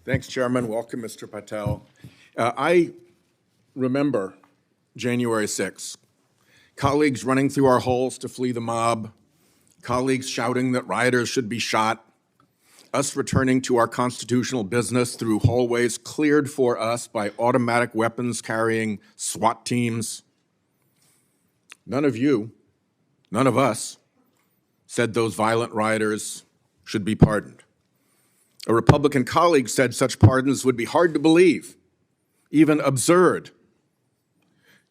Thanks, Chairman. Welcome, Mr. Patel. I remember January 6th. Colleagues running through our halls to flee the mob, colleagues shouting that rioters should be shot, us returning to our constitutional business through hallways cleared for us by automatic weapons carrying SWAT teams. None of you, none of us, said those violent rioters should be pardoned. A Republican colleague said such pardons would be hard to believe, even absurd.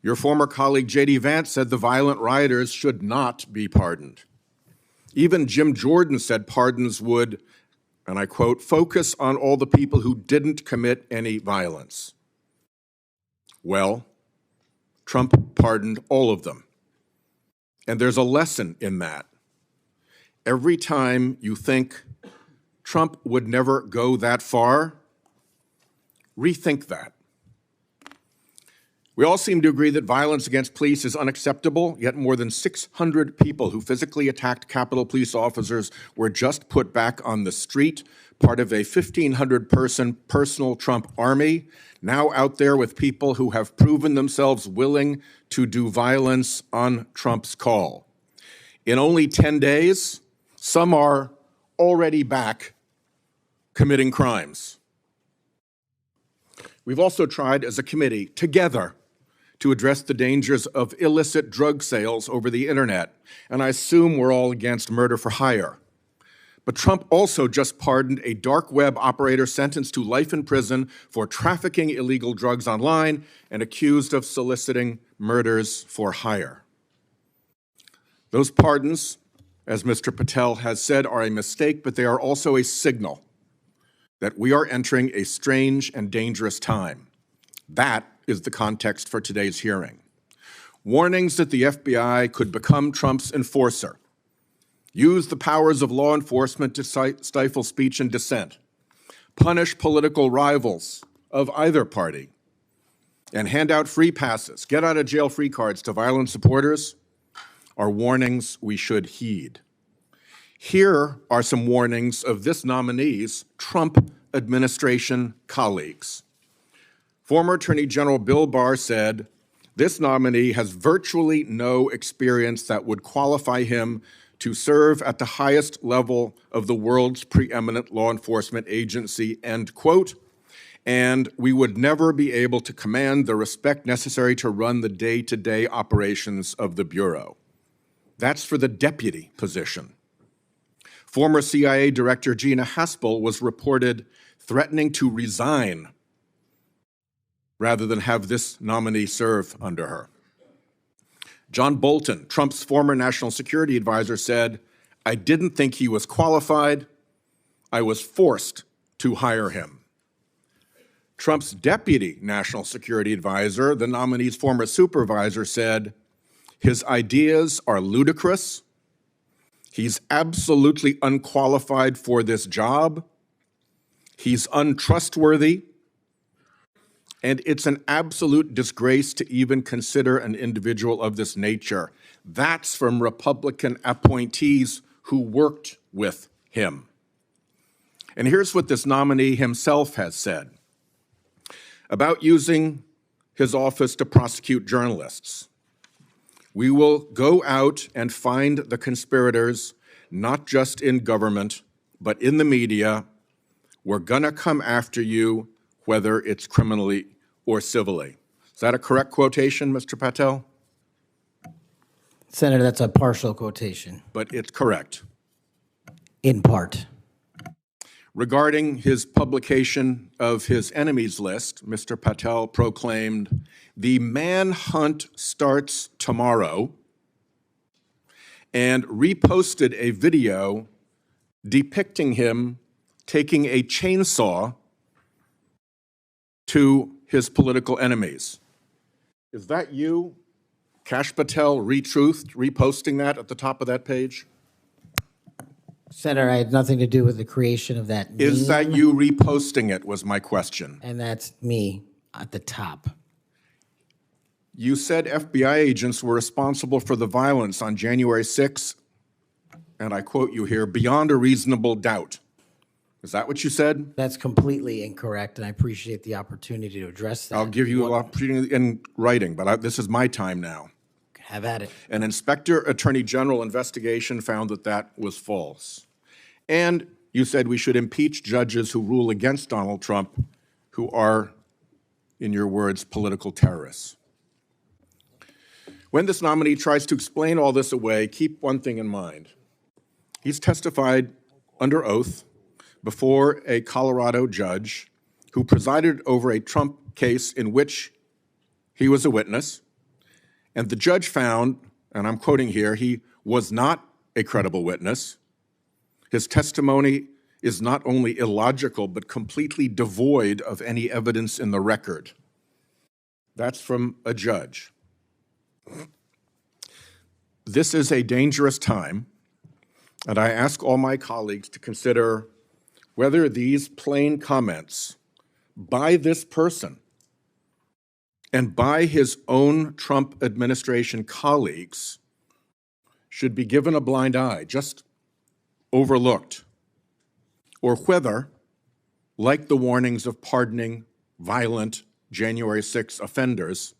Your former colleague J.D. Vance said the violent rioters should not be pardoned. Even Jim Jordan said pardons would, and I quote, focus on all the people who didn't commit any violence. Well, Trump pardoned all of them. And there's a lesson in that. Every time you think Trump would never go that far, rethink that. We all seem to agree that violence against police is unacceptable, yet more than 600 people who physically attacked Capitol Police officers were just put back on the street, part of a 1,500-person personal Trump army, now out there with people who have proven themselves willing to do violence on Trump's call. In only 10 days, some are already back committing crimes. We've also tried as a committee, together, to address the dangers of illicit drug sales over the internet, and I assume we're all against murder for hire. But Trump also just pardoned a dark web operator sentenced to life in prison for trafficking illegal drugs online and accused of soliciting murders for hire. Those pardons, as Mr. Patel has said, are a mistake, but they are also a signal that we are entering a strange and dangerous time. That is the context for today's hearing. Warnings that the FBI could become Trump's enforcer, use the powers of law enforcement to stifle speech and dissent, punish political rivals of either party, and hand out free passes, get out of jail free cards to violent supporters are warnings we should heed. Here are some warnings of this nominee's Trump administration colleagues. Former Attorney General Bill Barr said, this nominee has virtually no experience that would qualify him to serve at the highest level of the world's preeminent law enforcement agency, end quote, and we would never be able to command the respect necessary to run the day-to-day operations of the Bureau. That's for the deputy position. Former CIA Director Gina Haspel was reported threatening to resign rather than have this nominee serve under her. John Bolton, Trump's former national security advisor, said, I didn't think he was qualified. I was forced to hire him. Trump's deputy national security advisor, the nominee's former supervisor, said, his ideas are ludicrous. He's absolutely unqualified for this job. He's untrustworthy. And it's an absolute disgrace to even consider an individual of this nature. That's from Republican appointees who worked with him. And here's what this nominee himself has said about using his office to prosecute journalists. We will go out and find the conspirators, not just in government, but in the media. We're gonna come after you, whether it's criminally or civilly. Is that a correct quotation, Mr. Patel? Senator, that's a partial quotation. But it's correct. In part. Regarding his publication of his enemies list, Mr. Patel proclaimed, the manhunt starts tomorrow, and reposted a video depicting him taking a chainsaw to his political enemies. Is that you, Kash Patel, reposting that at the top of that page? Senator, I had nothing to do with the creation of that meme. Is that you reposting it, was my question. And that's me at the top. You said FBI agents were responsible for the violence on January 6th, and I quote you here, beyond a reasonable doubt. Is that what you said? That's completely incorrect, and I appreciate the opportunity to address that. I'll give you an opportunity in writing, but this is my time now. Have at it. An Inspector Attorney General investigation found that that was false. And you said we should impeach judges who rule against Donald Trump, who are, in your words, political terrorists. When this nominee tries to explain all this away, keep one thing in mind. He's testified under oath before a Colorado judge who presided over a Trump case in which he was a witness, and the judge found, and I'm quoting here, he was not a credible witness. His testimony is not only illogical, but completely devoid of any evidence in the record. That's from a judge. This is a dangerous time, and I ask all my colleagues to consider whether these plain comments by this person and by his own Trump administration colleagues should be given a blind eye, just overlooked, or whether, like the warnings of pardoning violent January 6 offenders,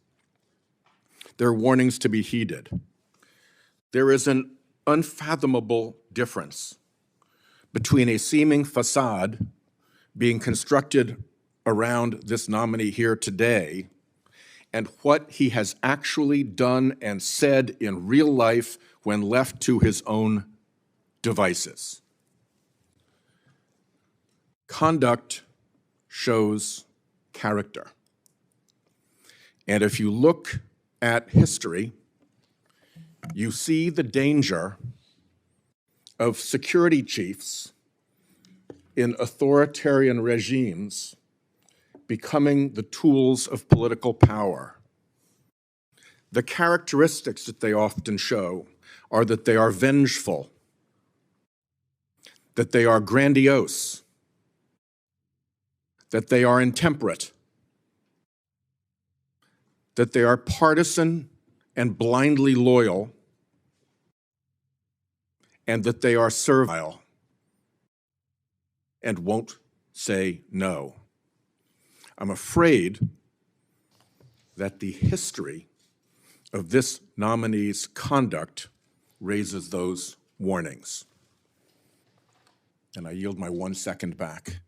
they're warnings to be heeded. There is an unfathomable difference between a seeming facade being constructed around this nominee here today and what he has actually done and said in real life when left to his own devices. Conduct shows character. And if you look at history, you see the danger of security chiefs in authoritarian regimes becoming the tools of political power. The characteristics that they often show are that they are vengeful, that they are grandiose, that they are intemperate, that they are partisan and blindly loyal, and that they are servile and won't say no. I'm afraid that the history of this nominee's conduct raises those warnings. And I yield my 1 second back.